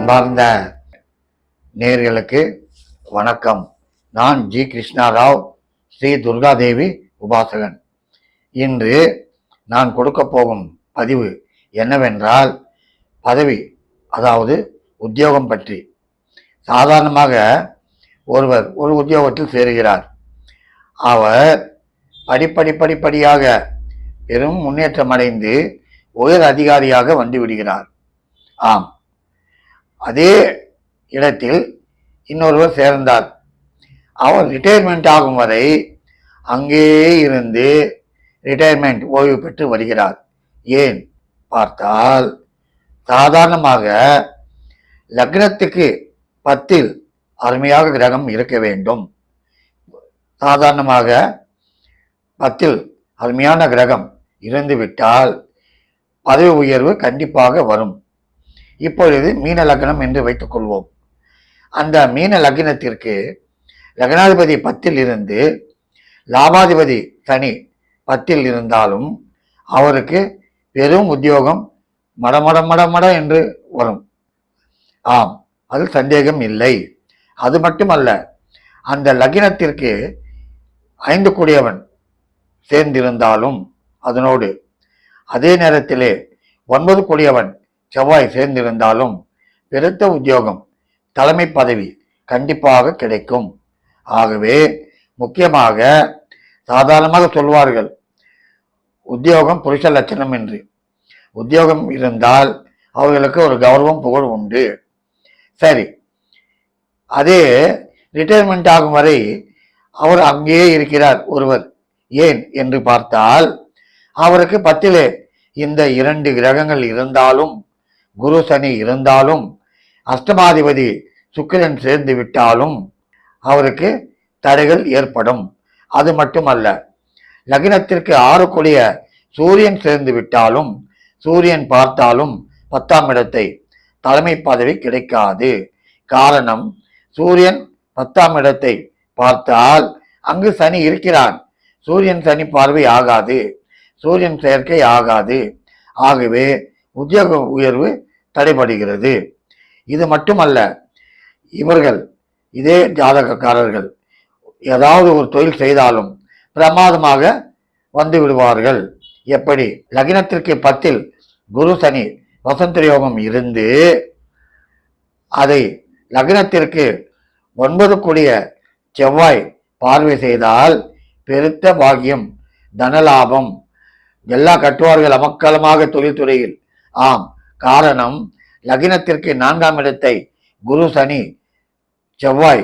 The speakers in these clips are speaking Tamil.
அன்பார்ந்த நேயர்களுக்கு வணக்கம். நான் ஜி கிருஷ்ணாராவ், ஸ்ரீ துர்காதேவி உபாசகன். இன்று நான் கொடுக்க போகும் பதிவு என்னவென்றால், பதவி அதாவது உத்தியோகம் பற்றி. சாதாரணமாக ஒருவர் ஒரு உத்தியோகத்தில் சேருகிறார். அவர் படிப்படியாக பெரும் முன்னேற்றம் அடைந்து உயர் அதிகாரியாக வந்து விடுகிறார். ஆம், அதே இடத்தில் இன்னொருவர் சேர்ந்தார். அவர் ரிட்டையர்மெண்ட் ஆகும் வரை அங்கேயே இருந்து ரிட்டையர்மெண்ட் ஓய்வு பெற்று வருகிறார். ஏன் பார்த்தால், சாதாரணமாக லக்னத்துக்கு 10 அருமையாக கிரகம் இருக்க வேண்டும். சாதாரணமாக 10 அருமையான கிரகம் இருந்துவிட்டால் பதவி உயர்வு கண்டிப்பாக வரும். இப்பொழுது மீன லக்னம் என்று வைத்துக் கொள்வோம். அந்த மீன லக்னத்திற்கு லக்னாதிபதி 10 இருந்து லாபாதிபதி சனி 10 இருந்தாலும் அவருக்கு பெரும் உத்தியோகம் மட என்று வரும். ஆம், அது சந்தேகம் இல்லை. அது மட்டுமல்ல, அந்த லக்னத்திற்கு 5 கூடியவன் சேர்ந்திருந்தாலும் அதனோடு அதே நேரத்திலே 9 கூடியவன் செவ்வாய் சேர்ந்திருந்தாலும் பெருத்த உத்தியோகம், தலைமை பதவி கண்டிப்பாக கிடைக்கும். ஆகவே முக்கியமாக சாதாரணமாக சொல்வார்கள், உத்தியோகம் புருஷ லட்சணம் என்று. உத்தியோகம் இருந்தால் அவர்களுக்கு ஒரு கௌரவம் புகழ் உண்டு. சரி, அதே ரிட்டையர்மெண்ட் ஆகும் வரை அவர் அங்கேயே இருக்கிறார் ஒருவர். ஏன் என்று பார்த்தால், அவருக்கு 10 இந்த 2 கிரகங்கள் இருந்தாலும், குரு சனி இருந்தாலும், அஷ்டமாதிபதி சுக்கிரன் சேர்ந்து விட்டாலும் அவருக்கு தடைகள் ஏற்படும். அது மட்டுமல்ல, லக்னத்திற்கு 6 கூடிய சூரியன் சேர்ந்து விட்டாலும், சூரியன் பார்த்தாலும் 10ஆம் இடத்தை தலைமை பதவி கிடைக்காது. காரணம், சூரியன் 10ஆம் இடத்தை பார்த்தால் அங்கு சனி இருக்கிறான். சூரியன் சனி பார்வை ஆகாது, சூரியன் சேர்க்கை ஆகாது. ஆகவே உத்தியோக உயர்வு தடைபடுகிறது. இது மட்டுமல்ல, இவர்கள் இதே ஜாதகக்காரர்கள் ஏதாவது ஒரு தொழில் செய்தாலும் பிரமாதமாக வந்து விடுவார்கள். எப்படி? லக்னத்திற்கு 10 குரு சனி வசந்த யோகம் இருந்து அதை லக்னத்திற்கு 9 கூடிய செவ்வாய் பார்வை செய்தால் பெருத்த பாக்கியம், தனலாபம், எல்லா கட்டுவார்கள் அமக்கலமாக தொழில்துறையில். ஆம், காரணம், லக்னத்திற்கு 4ஆம் இடத்தை குரு சனி செவ்வாய்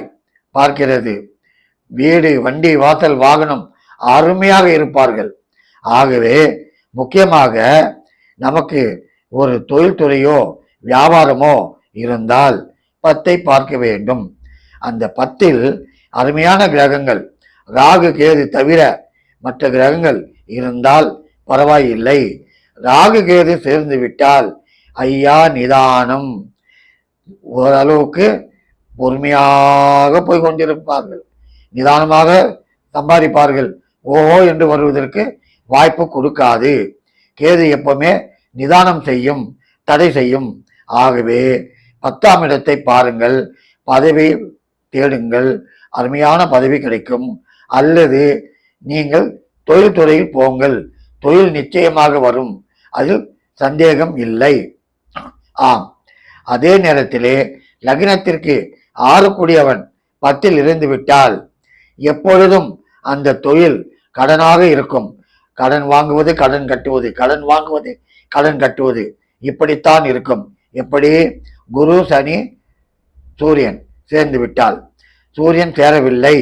பார்க்கிறது. வீடு, வண்டி, வாசல், வாகனம் அருமையாக இருப்பார்கள். ஆகவே முக்கியமாக நமக்கு ஒரு தொழில்துறையோ வியாபாரமோ இருந்தால் 10ஐ பார்க்க வேண்டும். அந்த 10 அருமையான கிரகங்கள், ராகு கேது தவிர மற்ற கிரகங்கள் இருந்தால் பரவாயில்லை. ராகு கேது சேர்ந்து விட்டால் ஐயா நிதானம், ஓரளவுக்கு பொறுமையாக போய் கொண்டிருப்பார்கள், நிதானமாக சம்பாதிப்பார்கள். ஓஹோ என்று வருவதற்கு வாய்ப்பு கொடுக்காது. கேது எப்பவுமே நிதானம் செய்யும், தடை செய்யும். ஆகவே 10ஆம் இடத்தை பாருங்கள், பதவி தேடுங்கள், அருமையான பதவி கிடைக்கும். அல்லது நீங்கள் தொழில்துறையில் போங்கள், தொழில் நிச்சயமாக வரும், அதில் சந்தேகம் இல்லை. ஆம், அதே நேரத்திலே லக்னத்திற்கு 6 கூடியவன் 10 இருந்து விட்டால் எப்பொழுதும் அந்த தொழில் கடனாக இருக்கும். கடன் வாங்குவது, கடன் கட்டுவது, கடன் வாங்குவது, கடன் கட்டுவது, இப்படித்தான் இருக்கும். எப்படி? குரு சனி சூரியன் சேர்ந்து விட்டால், சூரியன் சேரவில்லை,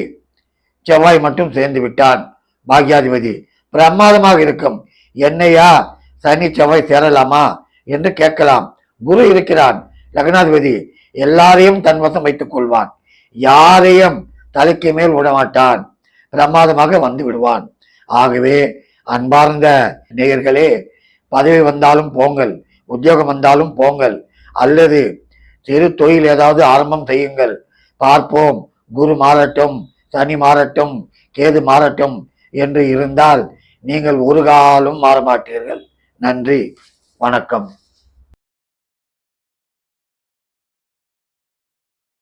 செவ்வாய் மட்டும் சேர்ந்து விட்டான், பாக்யாதிபதி பிரமாதமாக இருக்கும். என்னையா சனி செவ்வாய் சேரலாமா என்று கேட்கலாம். குரு இருக்கிறான், லக்னாதிபதி, எல்லாரையும் தன்வசம் வைத்துக் கொள்வான், யாரையும் தலைக்கு மேல் விடமாட்டான், பிரமாதமாக வந்து விடுவான். ஆகவே அன்பார்ந்த நேயர்களே, பதவி வந்தாலும் போங்கள், உத்தியோகம் வந்தாலும் போங்கள், அல்லது சிறு தொழில் ஏதாவது ஆரம்பம் செய்யுங்கள். பார்ப்போம், குரு மாறட்டும், சனி மாறட்டும், கேது மாறட்டும் என்று இருந்தால் நீங்கள் ஒரு காலும் மாறமாட்டீர்கள். நன்றி, வணக்கம்.